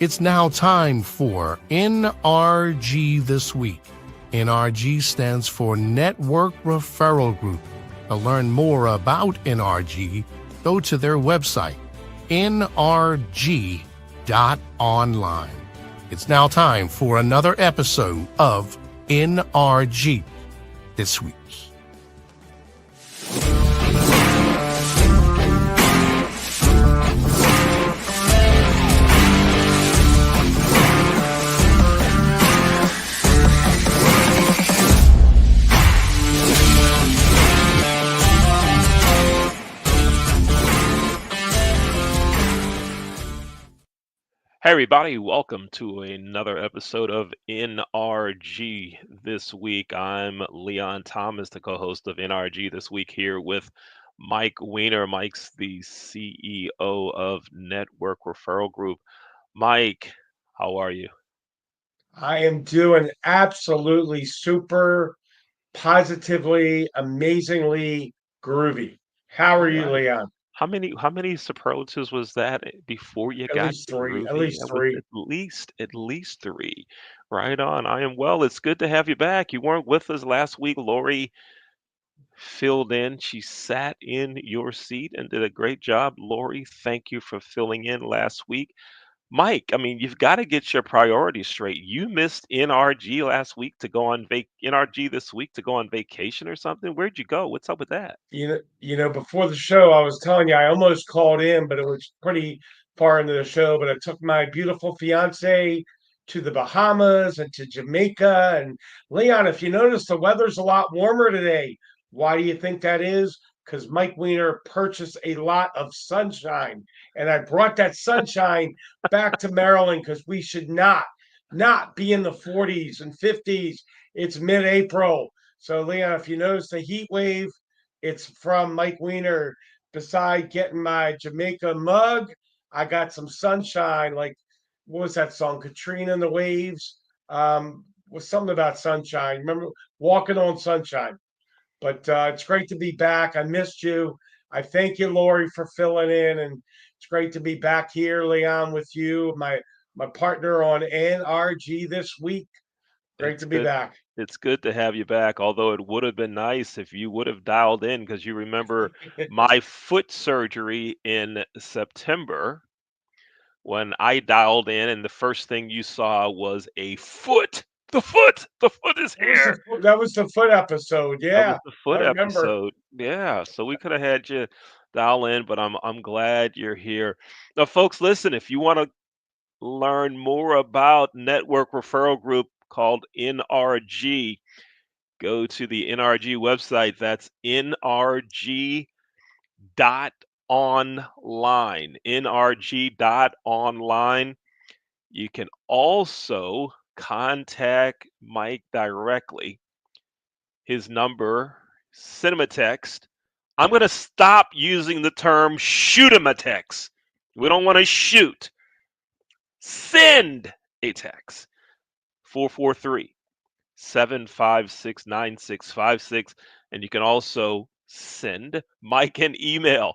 It's now time for NRG This Week. NRG stands for Network Referral Group. To learn more about NRG, go to their website, NRG.Online. It's now time for another episode of NRG This Week. Hey everybody, welcome to another episode of NRG This Week. I'm Leon Thomas, the co-host of NRG This Week, here with Mike Weiner. Mike's the CEO of Network Referral Group. Mike, how are you? I am doing absolutely super, positively, amazingly groovy. How All are you, right. Leon? How many superlatives was that before you At got least to three. At groovy? least That was three. at least three. Right on. I am well. It's good to have you back. You weren't with us last week. Lori filled in. She sat in your seat and did a great job. Lori, thank you for filling in last week. Mike, I mean, you've got to get your priorities straight. You missed NRG last week to go on NRG this week to go on vacation or something. Where'd you go? What's up with that? Before the show, I was telling you I almost called in, but it was pretty far into the show. But I took my beautiful fiance to the Bahamas and to Jamaica. And Leon, if you notice, the weather's a lot warmer today. Why do you think that is? Because Mike Weiner purchased a lot of sunshine, and I brought that sunshine back to Maryland because we should not be in the 40s and 50s. It's mid-April. So, Leon, if you notice the heat wave, it's from Mike Weiner. Beside getting my Jamaica mug, I got some sunshine. Like, what was that song? Katrina and the Waves. Was something about sunshine. Remember walking on sunshine. But it's great to be back. I missed you. I thank you, Lori, for filling in, and it's great to be back here, Leon, with you, my partner on NRG this week. Great It's to be good. back. It's good to have you back, although it would have been nice if you would have dialed in because you remember my foot surgery in September when I dialed in and the first thing you saw was a foot. The foot is here. That was the foot episode. That was Yeah, the I foot remember. episode. Yeah, so we could have had you dial in, but I'm glad you're here. Now, folks, listen, if you want to learn more about Network Referral Group called NRG, go to the NRG website. That's NRG.Online. NRG.Online. You can also contact Mike directly. His number, send him a text. I'm going to stop using the term shoot him a text. We don't want to shoot. Send a text. 443 756 9656. And you can also send Mike an email.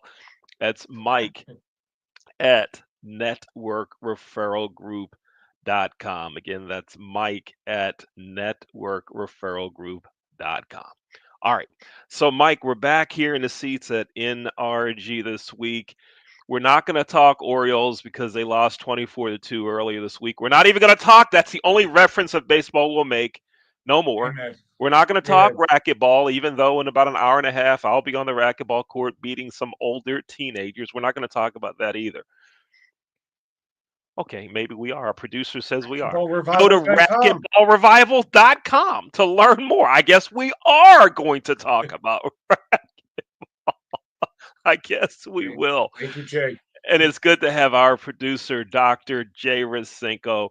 That's Mike at networkreferralgroup.com. Again, that's Mike at networkreferralgroup.com. All right. So, Mike, we're back here in the seats at NRG this week. We're not going to talk Orioles because they lost 24-2 earlier this week. We're not even going to talk. That's the only reference of baseball we'll make. No more. Amen. We're not going to talk Good. racquetball, even though in about an hour and a half I'll be on the racquetball court beating some older teenagers. We're not going to talk about that either. Okay, maybe we are. Our producer says we are. Go to Basketballrevival.com. racquetballrevival.com to learn more. I guess we are going to talk about. I guess we will. Thank you, Jay. And it's good to have our producer, Dr. Jay Rasenko,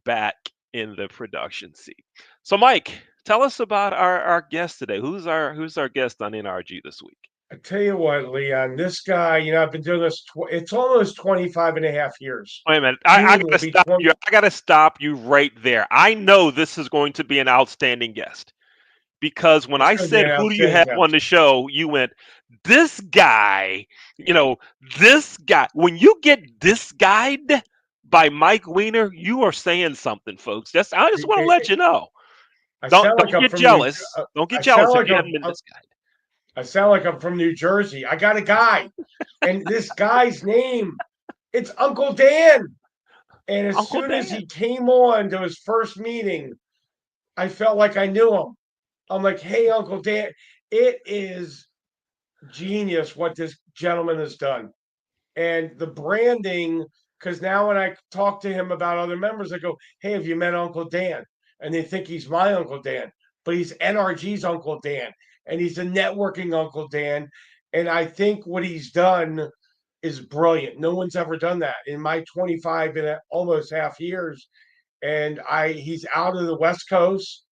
back in the production seat. So, Mike, tell us about our guest today. Who's our guest on NRG this week? I tell you what, Leon, this guy, I've been doing this, it's almost 25 and a half years. Wait a minute. I June will gotta be stop 20. you. I gotta stop you right there. I know this is going to be an outstanding guest because when It's I going to be said an who do you outstanding have on guest. the show, you went, this guy, this guy. When you get this guyed by Mike Weiner, you are saying something, folks. I just want to let you know. I Don't sound like don't I'm get from New. jealous. Don't get I sound jealous if like you haven't been this guy. I sound like I'm from New Jersey. I got a guy, and this guy's name, it's Uncle Dan. And as Uncle soon as Dan. he came on to his first meeting, I felt like I knew him. I'm like, hey, Uncle Dan. It is genius what this gentleman has done. And the branding, because now when I talk to him about other members, I go, hey, have you met Uncle Dan? And they think he's my Uncle Dan, but he's NRG's Uncle Dan, and he's a networking Uncle Dan. And I think what he's done is brilliant. No one's ever done that in my 25 and almost half years. And he's out of the West Coast.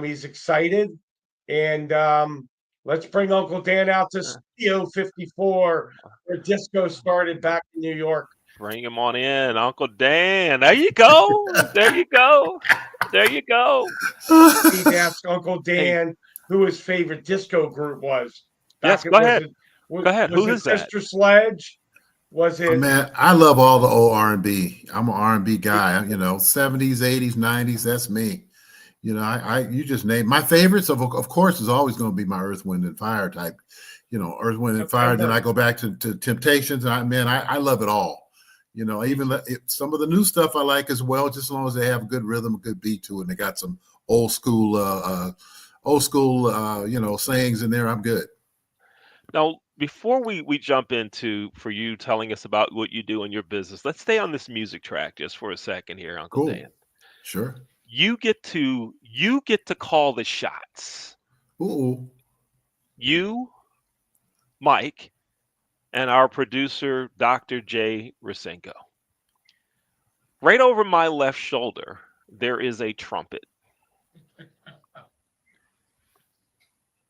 He's excited, and let's bring Uncle Dan out to Studio 54, where disco started back in New York. Bring him on in, Uncle Dan. There you go. There you go. There you go. He'd ask Uncle Hey, Dan who his favorite disco group was. yes, Back go it was ahead. it Go ahead. was Who it is that? Sister Sledge? Was it? Man, I love all the old R&B. I'm an R&B guy. 70s, 80s, 90s. That's me. You just name my favorites. Of course, is always going to be my Earth, Wind, and Fire type. Earth, Wind, and Fire. Then I go back to Temptations, and I love it all. Some of the new stuff I like as well, just as long as they have a good rhythm, a good beat to it, and they got some old school sayings in there. I'm good. Now, before we jump into for you telling us about what you do in your business, let's stay on this music track just for a second here, Uncle Cool. Dan. Sure. You get to call the shots. Ooh. You, Mike, and our producer, Dr. Jay Rasenko. Right over my left shoulder, there is a trumpet.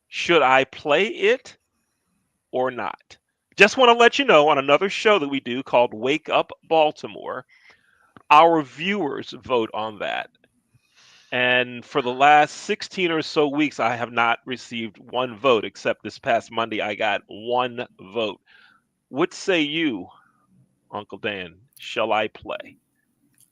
Should I play it or not? Just want to let you know on another show that we do called Wake Up Baltimore, our viewers vote on that. And for the last 16 or so weeks, I have not received one vote, except this past Monday, I got one vote. What say you, Uncle Dan? Shall I play?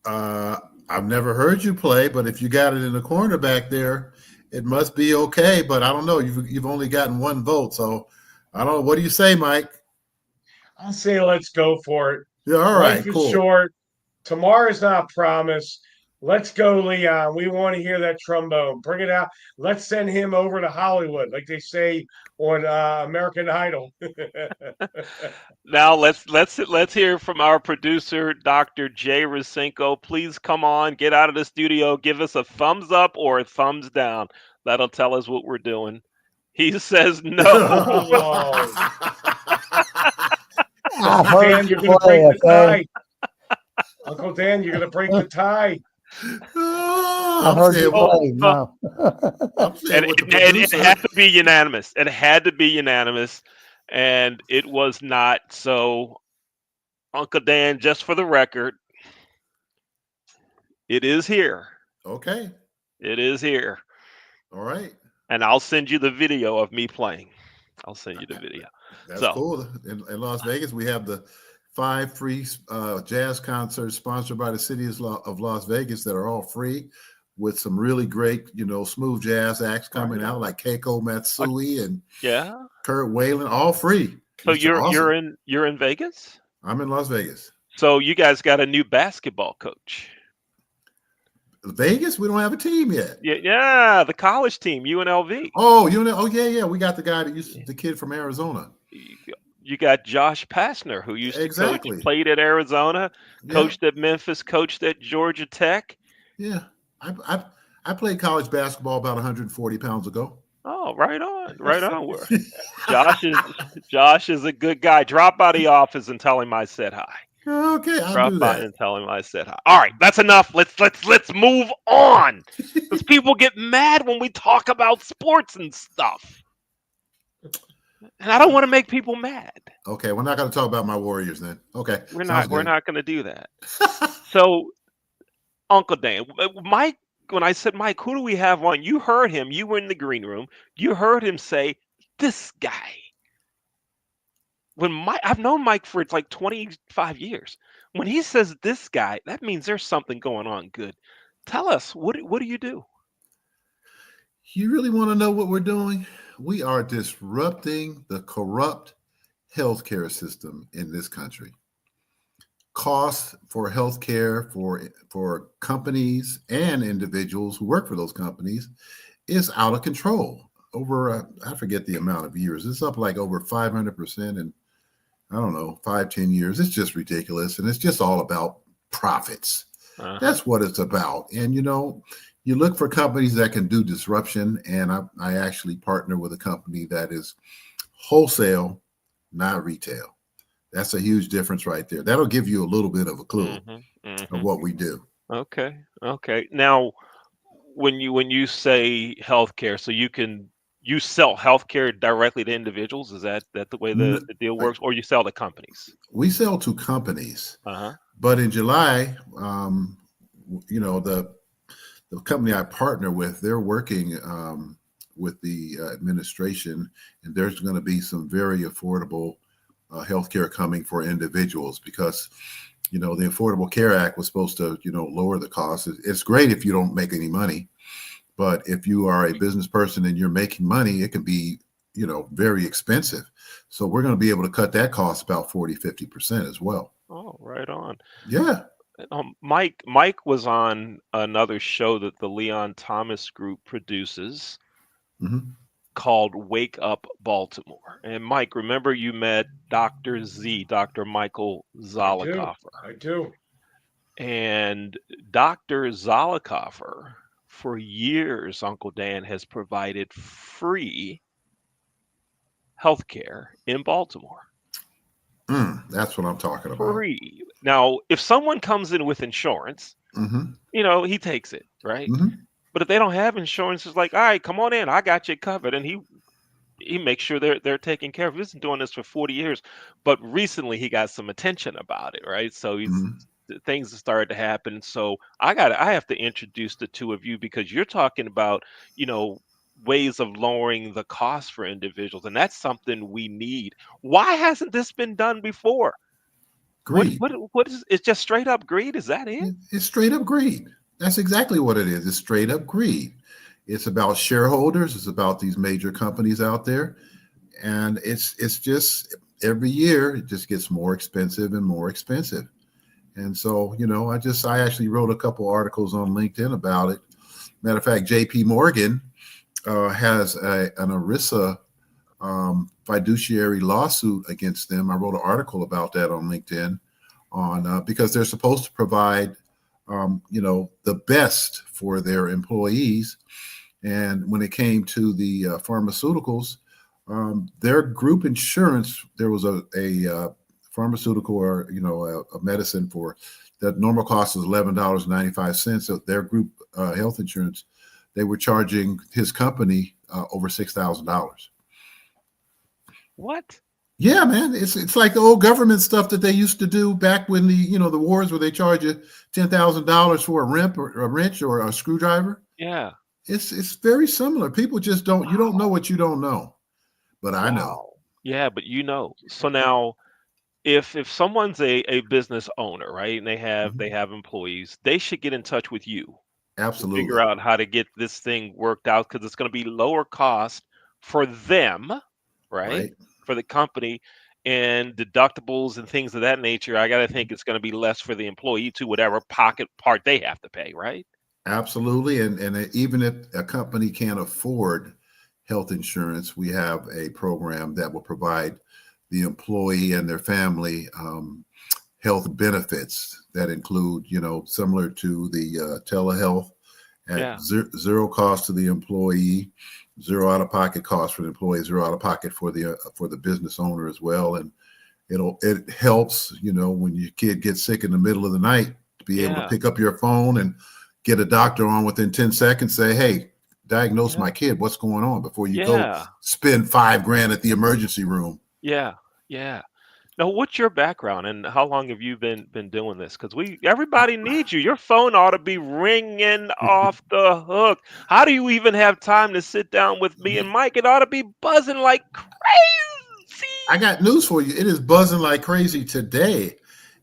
I've never heard you play, but if you got it in the corner back there, it must be okay. But I don't know. You've only gotten one vote, so I don't know. What do you say, Mike? I'll say let's go for it. Yeah, all right, Life is cool. short. Tomorrow's not promised. Let's go, Leon. We want to hear that trombone. Bring it out. Let's send him over to Hollywood, like they say on American Idol. Now let's hear from our producer, Dr. Jay Rasenko. Please come on, get out of the studio, give us a thumbs up or a thumbs down. That'll tell us what we're doing. He says no. Oh. I Uncle heard Dan, you you're going to play, break the okay? tie. Uncle Dan, you're going to break the tie. I heard you play. No. It had to be unanimous. It had to be unanimous, and it was not. So, Uncle Dan, just for the record, it is here. Okay. It is here. All right. And I'll send you the video of me playing. I'll send you the video. That's cool. In Las Vegas, we have the 5 free jazz concerts sponsored by the city of Las Vegas that are all free, with some really great, smooth jazz acts coming out like Keiko Matsui and Kurt Whalen, all free. So you're in Vegas? I'm in Las Vegas. So you guys got a new basketball coach. Vegas? We don't have a team yet. Yeah, the college team, UNLV. Oh, yeah. We got the guy the kid from Arizona. You got Josh Pastner, who used to coach, played at Arizona, coached at Memphis, coached at Georgia Tech. Yeah, I played college basketball about 140 pounds ago. Oh, right on. Josh is a good guy. Drop by the office and tell him I said hi. Okay, I'll Drop do by that. and tell him I said hi. All right, that's enough. Let's move on, because people get mad when we talk about sports and stuff, and I don't want to make people mad. Okay, we're not going to talk about my Warriors then. Okay, we're not going to do that. So, Uncle Dan, Mike, when I said, Mike, who do we have on? You heard him. You were in the green room. You heard him say, this guy. when I've known Mike for it's like 25 years. When he says this guy, that means there's something going on good. Tell us, what do you do? You really want to know what we're doing? We are disrupting the corrupt healthcare system in this country. Costs for healthcare for companies and individuals who work for those companies is out of control. Over I forget the amount of years. It's up like over 500% in, I don't know, 5-10 years. It's just ridiculous, and it's just all about profits. Uh-huh. That's what it's about. And you look for companies that can do disruption, and I actually partner with a company that is wholesale, not retail. That's a huge difference right there. That'll give you a little bit of a clue Mm-hmm. of Mm-hmm. what we do. Okay. Okay. Now, when you say healthcare, so you sell healthcare directly to individuals? Is that the way the deal Like, works, or you sell to companies? we sell to companies, Uh-huh. but in July, the company I partner with, they're working with the administration, and there's going to be some very affordable healthcare coming for individuals because the Affordable Care Act was supposed to lower the cost. It's great if you don't make any money, but if you are a business person and you're making money, it can be very expensive. So we're going to be able to cut that cost about 40-50% as well. Oh, right on. Yeah. Mike was on another show that the Leon Thomas Group produces Hmm. called Wake Up Baltimore. And Mike, remember you met Dr. Michael I do. Zollicoffer. I do. And Dr. Zollicoffer, for years, Uncle Dan has provided free healthcare in Baltimore. That's what I'm talking about. Free. Now, if someone comes in with insurance, Hmm. he takes it, right? Hmm. But if they don't have insurance, it's like, all right, come on in, I got you covered, and he makes sure they're taken care of. He's been doing this for 40 years, but recently he got some attention about it, right? So Hmm. things have started to happen. So I have to introduce the two of you because you're talking about, you know, ways of lowering the cost for individuals, and that's something we need. Why hasn't this been done before? What Greed. what what is it's just straight up greed? Is that it? It's straight up greed. That's exactly what it is. It's straight up greed. It's about shareholders. It's about these major companies out there, and it's just every year it just gets more expensive and more expensive. And so I actually wrote a couple articles on LinkedIn about it. Matter of fact, J.P. Morgan has an ERISA fiduciary lawsuit against them. I wrote an article about that on LinkedIn on because they're supposed to provide the best for their employees. And when it came to the pharmaceuticals, their group insurance, there was a pharmaceutical or a medicine for that normal cost is $11.95. So their group health insurance, they were charging his company over $6,000. What? Yeah, man, it's like the old government stuff that they used to do back when the wars where they charge you $10,000 for a wrench or a screwdriver. Yeah. It's very similar. People just you don't know what you don't know, but I know. Wow. Yeah, but so now if someone's a business owner, right, and they Mhm. have employees, they should get in touch with you to figure Absolutely. out how to get this thing worked out because it's going to be lower cost for them, right? Right. For the company and deductibles and things of that nature. I got to think it's going to be less for the employee to whatever pocket part they have to pay, right? Absolutely. And even if a company can't afford health insurance, we have a program that will provide the employee and their family health benefits that include, similar to the telehealth at Yeah. zero cost to the employee, zero out of pocket cost for the employee, zero out of pocket for the business owner as well. And it helps, when your kid gets sick in the middle of the night to be able to Yeah. pick up your phone and get a doctor on within 10 seconds, say, hey, diagnose Yeah. my kid. What's going on before you go Yeah. spend $5,000 at the emergency room? Yeah. Yeah. Now, what's your background and how long have you been doing this? Because everybody needs you. Your phone ought to be ringing off the hook. How do you even have time to sit down with me and Mike? It ought to be buzzing like crazy. I got news for you. It is buzzing like crazy today.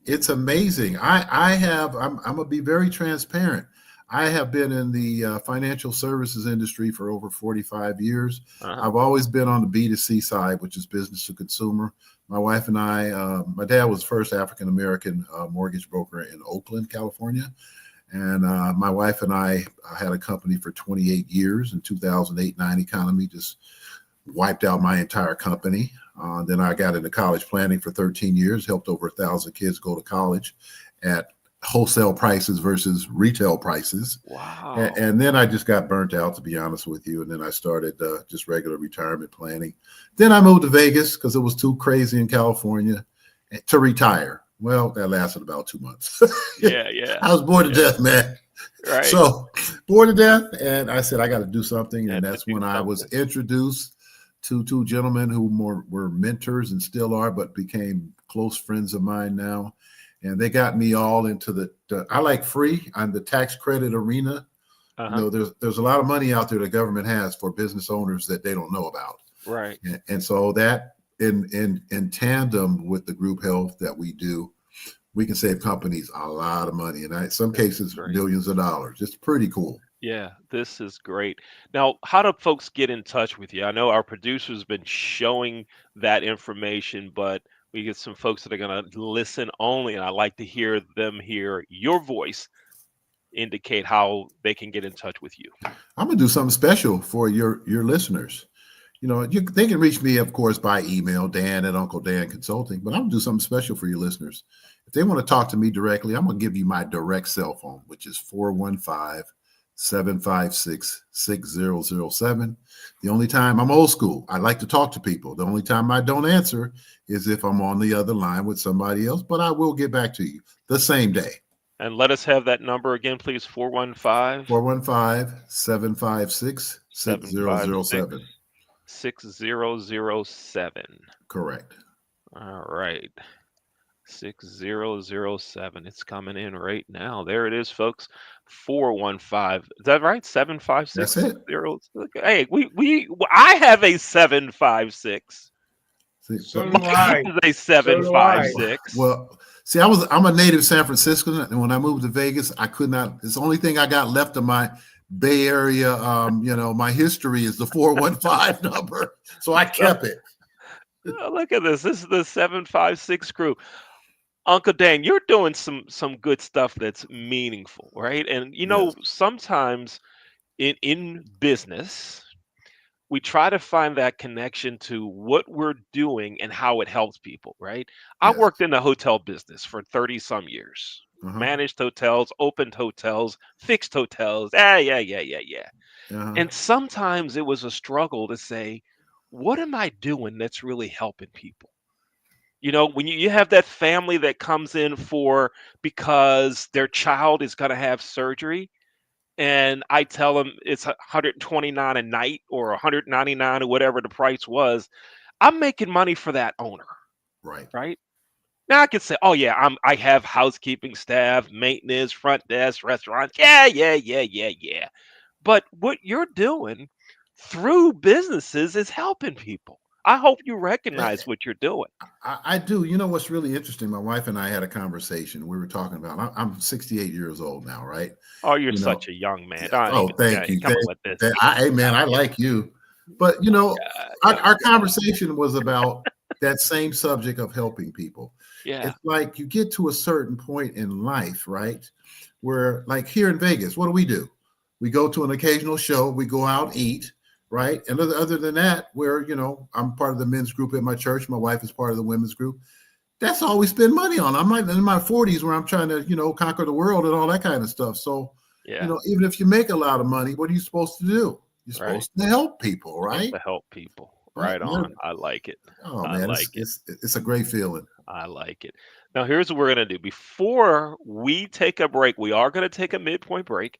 It's amazing. I'm gonna be very transparent. I have been in the financial services industry for over 45 years. Uh-huh. I've always been on the B2C side, which is business to consumer. My wife and I, my dad was the first African American mortgage broker in Oakland, California. And my wife and I had a company for 28 years. In 2008-9 economy just wiped out my entire company. Then I got into college planning for 13 years, helped over 1,000 kids go to college at wholesale prices versus retail prices. Wow. And then I just got burnt out, to be honest with you. And then I started just regular retirement planning. Then I moved to Vegas because it was too crazy in California to retire. Well, that lasted about 2 months. Yeah. I was bored to death, man. Right. So bored to death. And I said, I got to do something. And that's when I was something. introduced to two gentlemen who were mentors and still are, but became close friends of mine now. And they got me all into I like free on the tax credit arena. Uh-huh. You know, there's a lot of money out there the government has for business owners that they don't know about. Right. And so that in tandem with the group health that we do, we can save companies a lot of money. And in some cases, millions of dollars. It's pretty cool. Yeah, this is great. Now, how do folks get in touch with you? I know our producer's been showing that information, but we get some folks that are going to listen only, and I like to hear them hear your voice indicate how they can get in touch with you. I'm going to do something special for your listeners. You know, they can reach me, of course, by email, Dan@Uncle Dan Consulting, but I'm going to do something special for your listeners. If they want to talk to me directly, I'm going to give you my direct cell phone, which is 415-756-6007. The only time I'm old school, I like to talk to people. The only time I don't answer is if I'm on the other line with somebody else, but I will get back to you the same day. And let us have that number again, please. 415-756-6007. 6007. Correct. All right. 6007. It's coming in right now. There it is, folks. 415. Is that right? 756. That's it. Hey, I have a 756. So do I. A 756. Well, see, I'm a native San Franciscan, and when I moved to Vegas, I could not. It's the only thing I got left of my Bay Area. My history is the 415 number, so I kept it. Oh, look at this. This is the 756 crew. Uncle Dan, you're doing some good stuff that's meaningful, right? And sometimes in business, we try to find that connection to what we're doing and how it helps people, right? I worked in the hotel business for 30 some years. Managed hotels, opened hotels, fixed hotels. Yeah. And sometimes it was a struggle to say, what am I doing that's really helping people? You know, when you have that family that comes in because their child is going to have surgery, and I tell them it's $129 a night or $199 or whatever the price was, I'm making money for that owner. Right. Now I can say, oh yeah, I have housekeeping staff, maintenance, front desk, restaurants. Yeah. But what you're doing through businesses is helping people. I hope you recognize what you're doing. I do. You know what's really interesting? My wife and I had a conversation. We were talking about. I'm 68 years old now, right? Oh, you're such a young man. Thank you. Hey, man, I like you. But our conversation was about that same subject of helping people. Yeah. It's like you get to a certain point in life, right? Where, like here in Vegas, what do? We go to an occasional show. We go out, eat. Right. And other than that, where, I'm part of the men's group at my church. My wife is part of the women's group. That's all we spend money on. I'm like in my 40s where I'm trying to, conquer the world and all that kind of stuff. So, even if you make a lot of money, what are you supposed to do? You're supposed to help people, right? To help people. Right on. I like it. Oh, man, it's a great feeling. I like it. Now, here's what we're going to do. Before we take a break, we are going to take a midpoint break.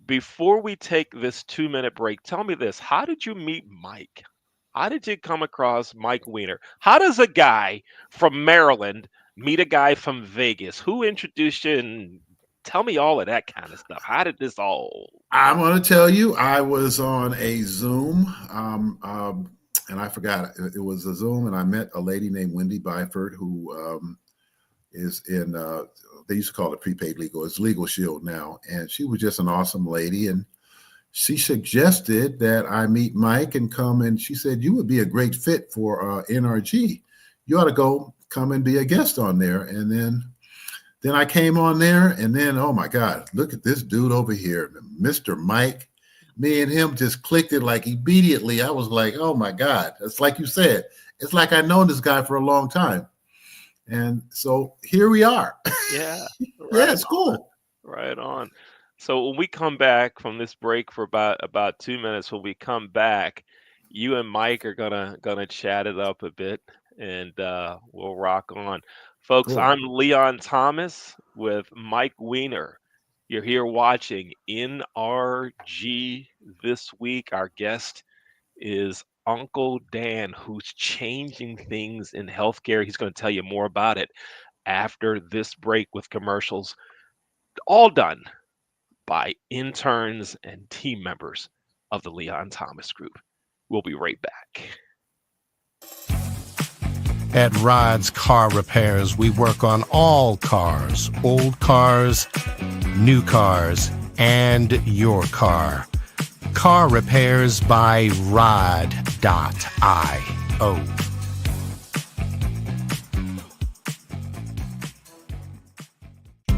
Before we take this 2-minute break, tell me this. How did you meet Mike? How did you come across Mike Weiner? How does a guy from Maryland meet a guy from Vegas? Who introduced you? And tell me all of that kind of stuff. How did this all? I'm going to tell you, I was on a Zoom and I forgot it was a Zoom, and I met a lady named Wendy Byford who is in. They used to call it prepaid legal. It's Legal Shield now, and she was just an awesome lady. And she suggested that I meet Mike and come. And she said you would be a great fit for NRG. You ought to come and be a guest on there. And then I came on there, and then, oh my God, look at this dude over here, Mr. Mike. Me and him just clicked it like immediately. I was like, oh my God. It's like you said, it's like I've known this guy for a long time. And so here we are. Yeah. Yeah, it's cool. Right on. So when we come back from this break for about 2 minutes, when we come back, you and Mike are gonna chat it up a bit, and we'll rock on. Folks, Cool. I'm Leon Thomas with Mike Weiner. You're here watching NRG This Week. Our guest is Uncle Dan, who's changing things in healthcare. He's going to tell you more about it after this break with commercials, all done by interns and team members of the Leon Thomas Group. We'll be right back. At Rod's Car Repairs, we work on all cars, old cars, new cars, and your car. Car Repairs by Rod.io.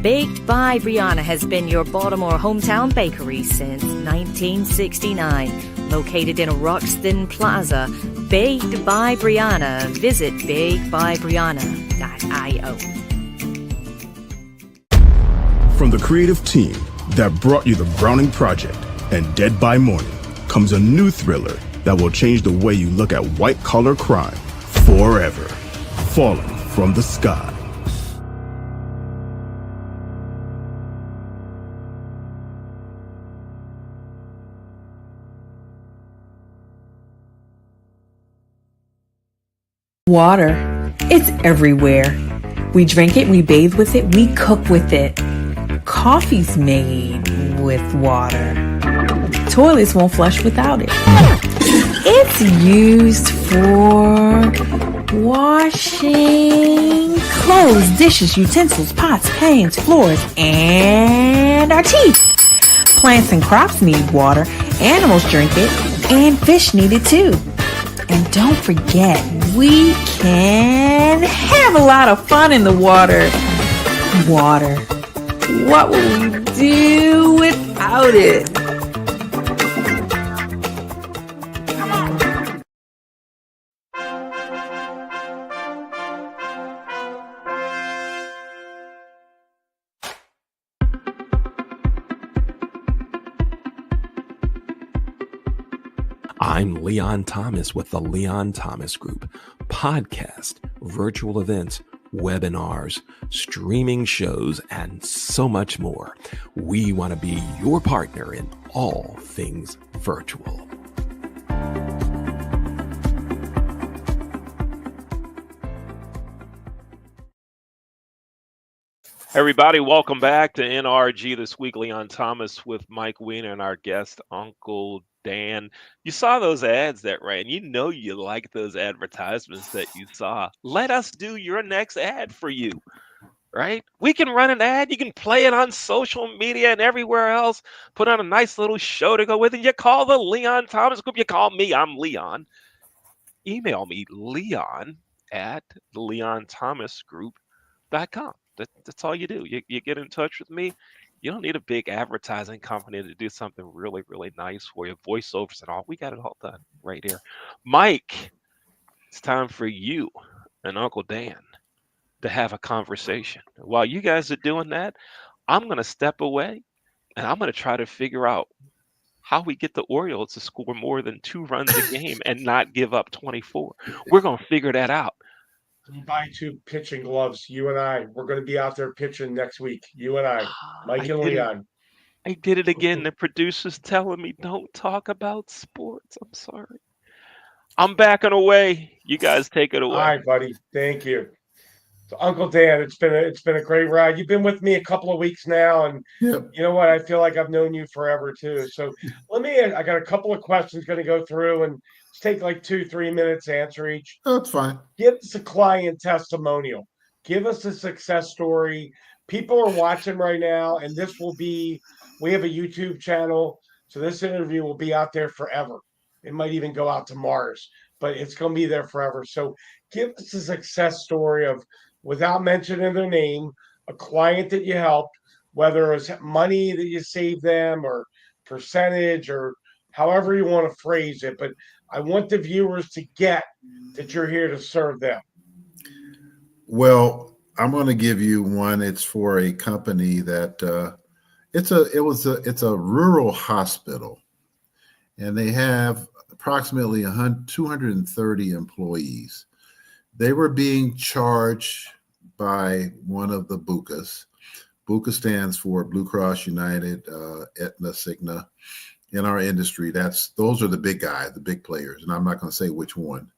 Baked by Brianna has been your Baltimore hometown bakery since 1969. Located in Roxton Plaza, Baked by Brianna. Visit bakedbybrianna.io. From the creative team that brought you the Browning Project and Dead by Morning comes a new thriller that will change the way you look at white-collar crime forever. Falling from the Sky. Water. It's everywhere. We drink it, we bathe with it, we cook with it. Coffee's made with water. Toilets won't flush without it. It's used for washing clothes, dishes, utensils, pots, pans, floors, and our teeth. Plants and crops need water, animals drink it, and fish need it too. And don't forget, we can have a lot of fun in the water. Water. What would we do without it? I'm Leon Thomas with the Leon Thomas Group. Podcast, virtual events, webinars, streaming shows, and so much more. We want to be your partner in all things virtual. Everybody, welcome back to NRG This Week. Leon Thomas with Mike Weiner and our guest, Uncle Dan. You saw those ads that ran. You know you like those advertisements that you saw. Let us do your next ad for you, right? We can run an ad. You can play it on social media and everywhere else. Put on a nice little show to go with it. You call the Leon Thomas Group. You call me. I'm Leon. Email me, leon@leonthomasgroup.com. That's all you do. You get in touch with me. You don't need a big advertising company to do something really, really nice for you. Voiceovers and all. We got it all done right here. Mike, it's time for you and Uncle Dan to have a conversation. While you guys are doing that, I'm going to step away and I'm going to try to figure out how we get the Orioles to score more than 2 runs a game and not give up 24. We're going to figure that out. Buy 2 pitching gloves. You and I. We're going to be out there pitching next week. You and I. Mike and Leon. I did it again. The producer's telling me don't talk about sports. I'm sorry. I'm backing away. You guys take it away. All right, buddy. Thank you. So, Uncle Dan, it's been a great ride. You've been with me a couple of weeks now, and Yep. you know what? I feel like I've known you forever too. So I got a couple of questions going to go through, and take like 2-3 minutes to answer each. That's fine. Give us a client testimonial. Give us a success story. People are watching right now, and we have a YouTube channel, so this interview will be out there forever. It might even go out to Mars, but it's going to be there forever. So give us a success story of, without mentioning their name, a client that you helped, whether it's money that you saved them or percentage or however you want to phrase it. But I want the viewers to get that you're here to serve them. Well, I'm going to give you one. It's for a company that it's a rural hospital, and they have approximately 230 employees. They were being charged by one of the BUCAs. BUCA stands for Blue Cross United, Aetna, Cigna. In our industry, those are the big guys, the big players, and I'm not going to say which one.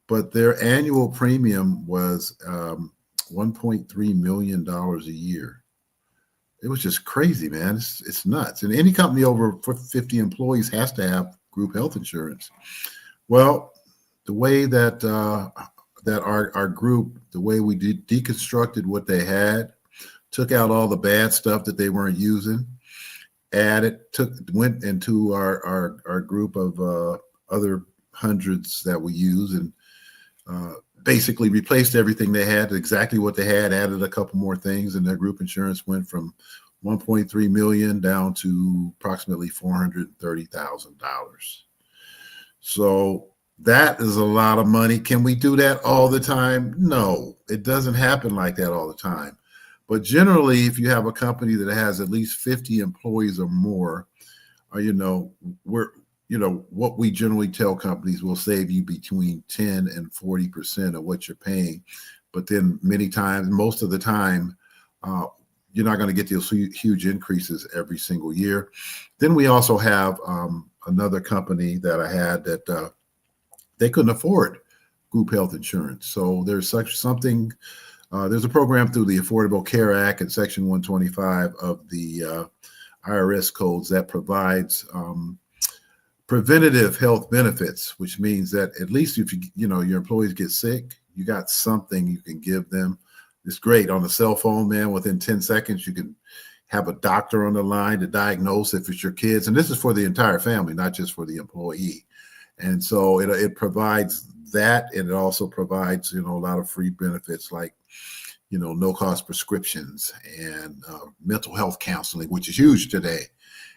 But their annual premium was $1.3 million a year. It was just crazy, man. It's nuts. And any company over 50 employees has to have group health insurance. Well, the way that our group, the way we deconstructed what they had, took out all the bad stuff that they weren't using, went into our group of other hundreds that we use, and basically replaced everything they had, exactly what they had, added a couple more things, and their group insurance went from $1.3 million down to approximately $430,000. So that is a lot of money. Can we do that all the time? No, it doesn't happen like that all the time. But generally, if you have a company that has at least 50 employees or more, what we generally tell companies will save you between 10 and 40% of what you're paying. But then most of the time, you're not going to get those huge increases every single year. Then we also have another company that I had that they couldn't afford group health insurance. So there's there's a program through the Affordable Care Act and Section 125 of the IRS codes that provides preventative health benefits, which means that at least if your employees get sick, you got something you can give them. It's great on the cell phone, man. Within 10 seconds, you can have a doctor on the line to diagnose if it's your kids. And this is for the entire family, not just for the employee. And so it provides that, and it also provides, a lot of free benefits like, no cost prescriptions and mental health counseling, which is huge today.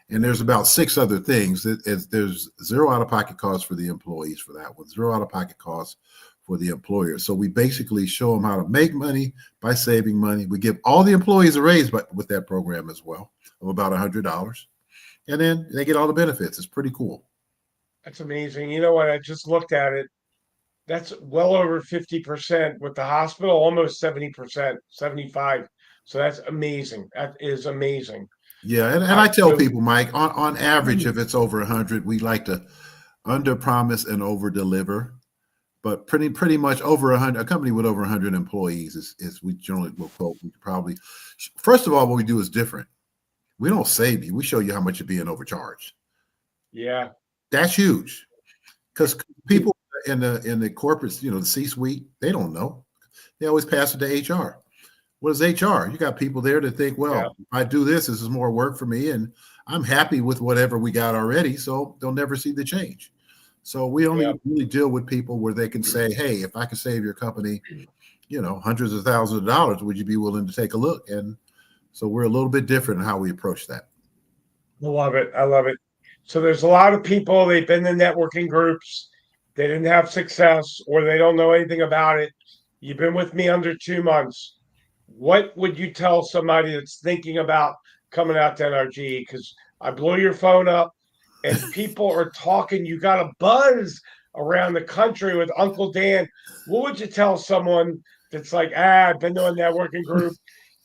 And there's about 6 other things. There's zero out-of-pocket costs for the employees for that one, zero out-of-pocket costs for the employer. So we basically show them how to make money by saving money. We give all the employees a raise with that program as well of about $100. And then they get all the benefits. It's pretty cool. That's amazing. You know what? I just looked at it. That's well over 50% with the hospital, almost 70%, 75. So that's amazing. That is amazing. Yeah, and I tell people, Mike, on average, if it's over 100, we like to under promise and over deliver. But pretty much over 100, a company with over 100 employees is we generally will quote. We probably, first of all, what we do is different. We don't save you. We show you how much you're being overcharged. Yeah, that's huge, because people in the corporate, the C-suite, they don't know. They always pass it to HR. What is HR? You got people there that think, well, if I do this is more work for me, and I'm happy with whatever we got already, so they'll never see the change. So we only really deal with people where they can say, hey, if I can save your company, hundreds of thousands of dollars, would you be willing to take a look? And so we're a little bit different in how we approach that. I love it. I love it. So there's a lot of people, they've been in networking groups, they didn't have success, or they don't know anything about it. You've been with me under 2 months. What would you tell somebody that's thinking about coming out to NRG? Because I blew your phone up and people are talking. You got a buzz around the country with Uncle Dan. What would you tell someone that's like, I've been to a networking group,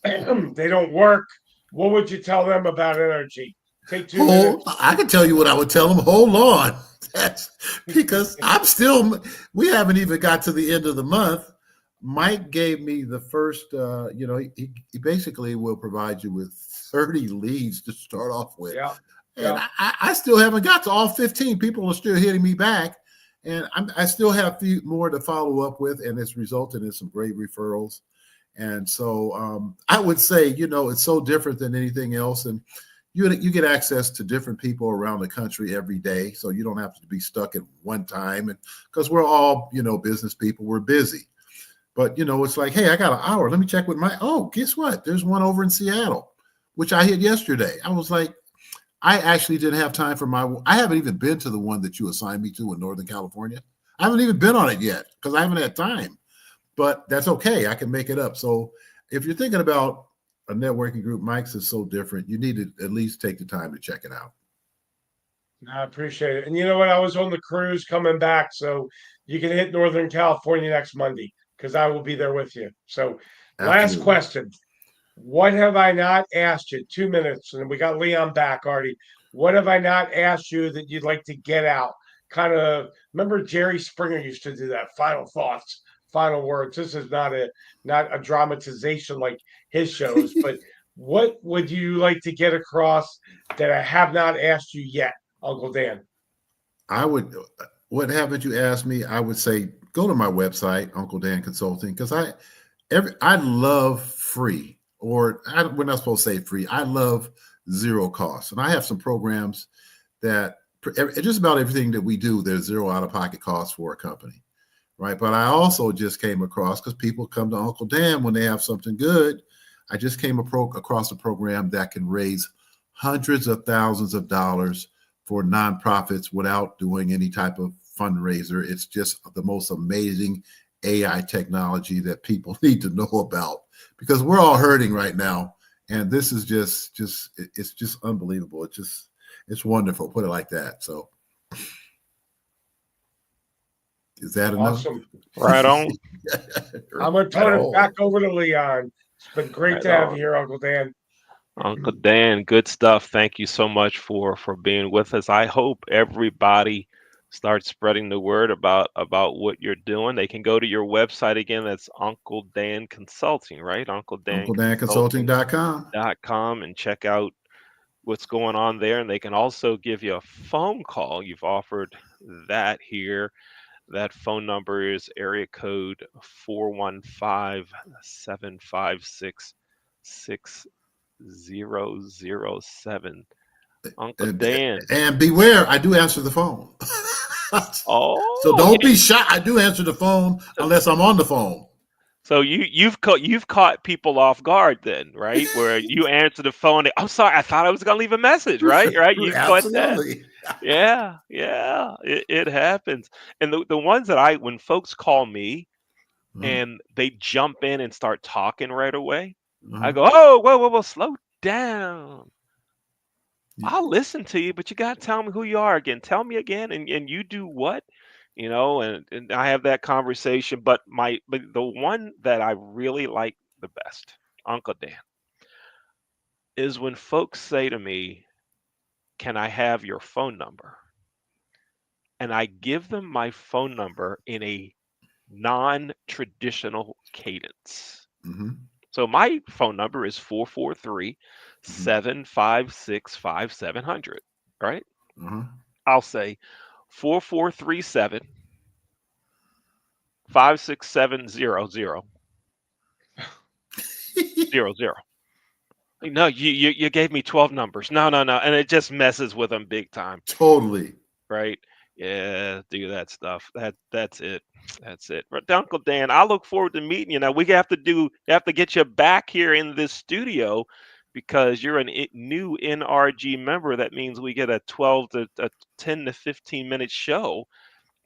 they don't work? What would you tell them about NRG? Take 2 minutes. I can tell you what I would tell them. Hold on. That's because we haven't even got to the end of the month. Mike gave me the first, he basically will provide you with 30 leads to start off with. Yeah. And I still haven't got to all 15. People are still hitting me back. And I still have a few more to follow up with, and it's resulted in some great referrals. And so I would say, it's so different than anything else. And you get access to different people around the country every day. So you don't have to be stuck at one time. And because we're all, business people, we're busy. But, it's like, hey, I got an hour. Let me check with guess what? There's one over in Seattle, which I hit yesterday. I was like, I actually didn't have time for I haven't even been to the one that you assigned me to in Northern California. I haven't even been on it yet because I haven't had time, but that's okay. I can make it up. So if you're thinking about a networking group, Mike's is so different. You need to at least take the time to check it out. I appreciate it. And you know what? I was on the cruise coming back, so you can hit Northern California next Monday because I will be there with you. So, last question. What have I not asked you? 2 minutes, and we got Leon back already. What have I not asked you that you'd like to get out? Kind of remember Jerry Springer used to do that. Final thoughts, final words. This is not a dramatization like his shows, but what would you like to get across that I have not asked you yet, Uncle Dan? What haven't you asked me? I would say go to my website, Uncle Dan Consulting, because I love free, or we're not supposed to say free. I love zero cost, and I have some programs that just about everything that we do, there's zero out-of-pocket costs for a company, right? But I also just came across, because people come to Uncle Dan when they have something good. I just came across a program that can raise hundreds of thousands of dollars for nonprofits without doing any type of fundraiser. It's just the most amazing AI technology that people need to know about, because we're all hurting right now. And this is it's just unbelievable. It's wonderful. Put it like that. So is that enough? Awesome. Right on. I'm going to turn it back over to Leon. It's been great to have you here, Uncle Dan. Uncle Dan, good stuff. Thank you so much for being with us. I hope everybody starts spreading the word about what you're doing. They can go to your website again. That's Uncle Dan Consulting, right? UncleDanConsulting.com. and check out what's going on there. And they can also give you a phone call. You've offered that here. That phone number is area code 415-756-6007. Uncle Dan. And beware, I do answer the phone. So don't be shy. I do answer the phone unless I'm on the phone. So you've caught people off guard then, right? Where you answer the phone. I'm sorry, I thought I was gonna leave a message, right? You caught that. Yeah. It happens. And the ones that when folks call me and they jump in and start talking right away, I go, oh, whoa, slow down. I'll listen to you, but you gotta tell me who you are again. Tell me again, and you do what? And I have that conversation. But the one that I really like the best, Uncle Dan, is when folks say to me, "Can I have your phone number?" And I give them my phone number in a non-traditional cadence. So my phone number is 443-756-5700, right? I'll say 4437-567-00. 00. No, you gave me 12 numbers. No. And it just messes with them big time. Totally. Right? Yeah, do that stuff. That's it. That's it. But Uncle Dan, I look forward to meeting you. Now we have to get you back here in this studio because you're a new NRG member. That means we get a 10 to 15 minute show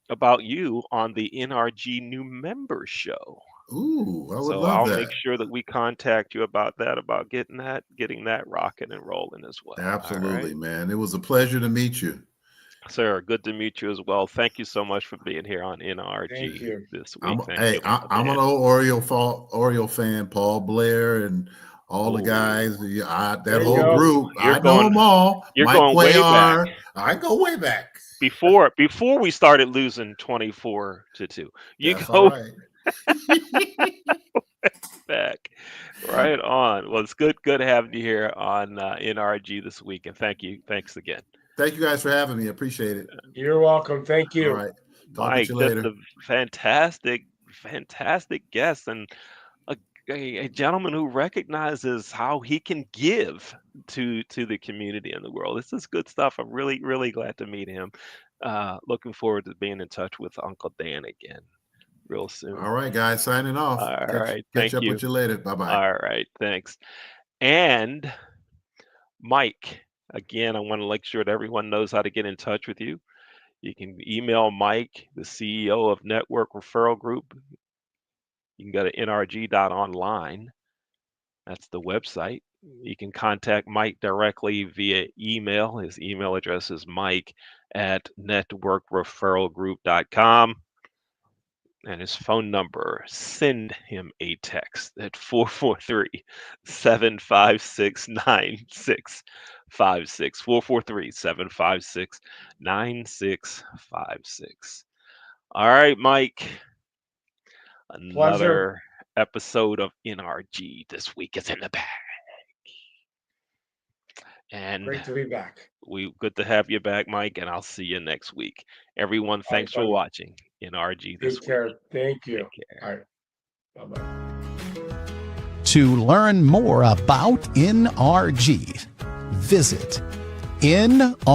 about you on the NRG new member show. Ooh, I would love I'll that. make sure that we contact you about that, about getting that rocking and rolling as well. Absolutely, man. It was a pleasure to meet you. Sir, good to meet you as well. Thank you so much for being here on NRG this week. I'm an old Oriole fan, Paul Blair and all the guys, that whole group. I know them all. You're Mike going way back. I go way back. Before we started losing 24-2. That's all right. Back. Right on. Well, it's good having you here on NRG this week. And thanks again. Thank you guys for having me. Appreciate it. You're welcome. Thank you. All right. Talk at Mike, you just later. a fantastic guest, and a, a gentleman who recognizes how he can give to the community and the world. This is good stuff. I'm really glad to meet him. Looking forward to being in touch with Uncle Dan again real soon. All right, guys, signing off. All right, Catch thank up you. with you later. Bye-bye. All right, thanks. And Mike, again, I want to make sure that everyone knows how to get in touch with you. You can email Mike, the CEO of Network Referral Group. You can go to NRG.Online. That's the website. You can contact Mike directly via email. His email address is mike@networkreferralgroup.com. And his phone number, send him a text at 443-756-9656. 443-756-9656. All right, Mike. Pleasure. Another episode of NRG This Week is in the bag. And Great to be back. good to have you back, Mike, and I'll see you next week. Everyone, thanks for buddy. watching NRG This Take care. Week. Thank you. Take care. All right. Bye-bye. To learn more about NRG, visit NRG.Online.